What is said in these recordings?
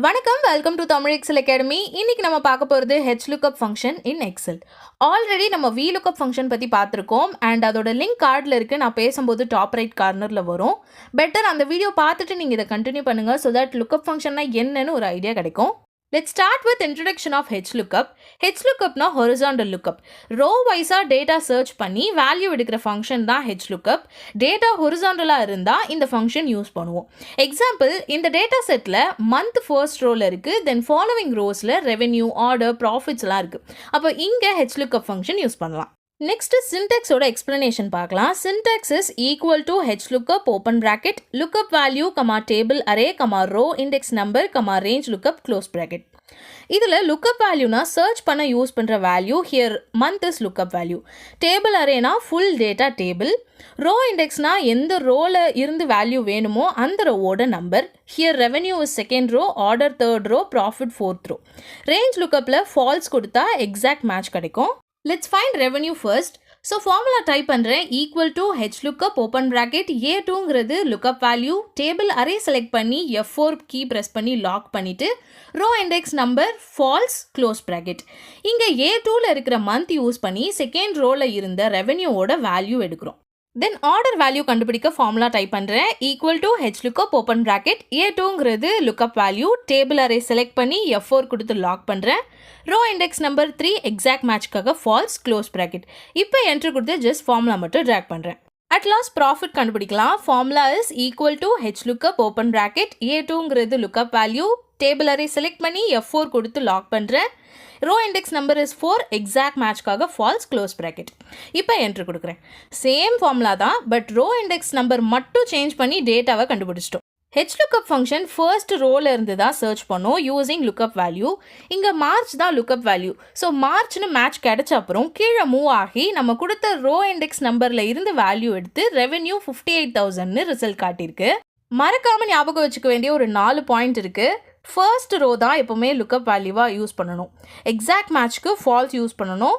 வணக்கம், welcome to Tamil Excel academy. இன்னைக்கு நம்ம பார்க்க போகிறது HLOOKUP function in Excel. Already நம்ம VLOOKUP ஃபங்க்ஷன் பற்றி பார்த்துருக்கோம் அண்ட் அதோட லிங்க் கார்டில் இருக்குது. நான் பேசும்போது டாப் ரைட் கார்னரில் வரும். பெட்டர் அந்த வீடியோ பார்த்துட்டு நீங்கள் இதை கண்டினியூ பண்ணுங்கள். ஸோ தட் லுக்கப் ஃபங்க்ஷன்னா என்னன்னு ஒரு ஐடியா கிடைக்கும். Let's start with introduction of HLOOKUP. HLOOKUP na horizontal lookup. Row wise data search பண்ணி value எடுக்கிற function தான் HLOOKUP. Data horizontal இருந்தா இந்த function use பண்ணுவோம். Example, இந்த data setல month first rowல இருக்கு, then following rowsல revenue, order, profits எல்லாம் இருக்கு. அப்போ இங்க HLOOKUP function use பண்ணலாம். Next syntax ஓட explanation பார்க்கலாம். Syntax is equal to HLOOKUP open bracket lookup value, table array, row index number, range lookup close bracket. இதில் lookup valueனா search பண்ண use பண்ணுற value. Here month is lookup value. Table arrayனா full data table. Row indexனா எந்த rowல இருந்து value வேணுமோ அந்த rowோட number. Here revenue is second row, order third row, profit fourth row. Range lookupல false கொடுத்தா exact match கிடைக்கும். Let's find revenue first. So formula type பண்ணுறேன் equal to HLOOKUP open bracket A2ங்கிறது lookup value, table array select பண்ணி F4 key press பண்ணி lock பண்ணிட்டு row index number false close bracket. இங்கே A2ல இருக்கிற month use பண்ணி second rowல இருந்த revenue ஓட value எடுக்கிறோம். Then order value கண்டுபிடிக்க formula type பண்ணுறேன் equal to HLOOKUP open bracket A2ங்கிறது lookup value, table array select பண்ணி F4 கொடுத்து lock பண்ணுறேன். row index number 3 exact matchக்காக false close bracket. இப்போ enter கொடுத்து just formula மட்டும் drag பண்ணுறேன். At last profit கண்டுபிடிக்கலாம். Formula is equal to HLOOKUP open bracket A2ங்கிறது lookup value, table array select பண்ணி F4 கொடுத்து lock பண்ணுறேன். row index number is 4 exact matchக்காக false close bracket. இப்போ enter கொடுக்குறேன். சேம் ஃபார்முலா தான், but row index number மட்டும் change பண்ணி டேட்டாவை கண்டுபிடிச்சிட்டோம். HLOOKUP ஃபங்க்ஷன் ஃபர்ஸ்ட் ரோல இருந்து தான் சர்ச் பண்ணோம் யூசிங் லுக்கப் வேல்யூ. இங்கே மார்ச் தான் லுக்கப் வேல்யூ. ஸோ மார்ச்னு மேட்ச் கிடைச்ச அப்புறம் கீழே மூவ் ஆகி நம்ம கொடுத்த ரோ இண்டெக்ஸ் நம்பரில் இருந்து வேல்யூ எடுத்து ரெவென்யூ 58,000ன்னு ரிசல்ட் காட்டியிருக்கு. மறக்காமல் ஞாபகம் வச்சுக்க வேண்டிய ஒரு 4 பாயிண்ட் இருக்குது. ஃபர்ஸ்ட் ரோ தான் எப்போவுமே லுக்கப் வேல்யூவாக யூஸ் பண்ணணும். எக்ஸாக்ட் மேட்ச்க்கு ஃபால்ஸ் யூஸ் பண்ணணும்.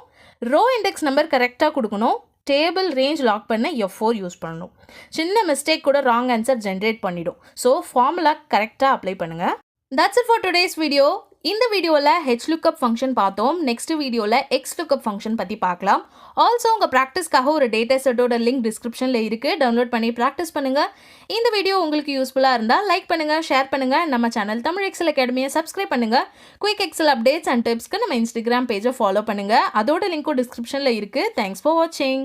ரோ இண்டெக்ஸ் நம்பர் கரெக்டாக கொடுக்கணும். டேபிள் ரேஞ்ச் லாக் பண்ண F4 யூஸ் பண்ணணும். சின்ன மிஸ்டேக் கூட ராங் ஆன்சர் ஜென்ரேட் பண்ணிடும். ஸோ ஃபார்முலா கரெக்டாக அப்ளை பண்ணுங்கள். That's it for today's video. இந்த வீடியோவில் HLOOKUP ஃபங்க்ஷன் பார்த்தோம். நெக்ஸ்ட் வீடியோவில் XLOOKUP ஃபங்க்ஷன் பற்றி பார்க்கலாம். ஆல்சோ உங்கள் ப்ராக்டிஸ்க்காக ஒரு டேட்டா செட்டோட லிங்க் டிஸ்கிரிப்ஷனில் இருக்குது. டவுன்லோட் பண்ணி ப்ராக்டிஸ் பண்ணுங்கள். இந்த வீடியோ உங்களுக்கு யூஸ்ஃபுல்லாக இருந்தால் லைக் பண்ணுங்கள், ஷேர் பண்ணுங்கள். நம்ம சேனல் தமிழ் எக்ஸல் அகாடமியை சப்ஸ்கிரைப் பண்ணுங்கள். குயிக் எக்ஸல் அப்டேட்ஸ் அண்ட் டிப்ஸ்க்கு நம்ம இன்ஸ்டாகிராம் பேஜை ஃபாலோ பண்ணுங்கள். அதோட லிங்க்கும் டிஸ்கிரிப்ஷனில் இருக்குது. தேங்க்ஸ் ஃபார் வாட்சிங்.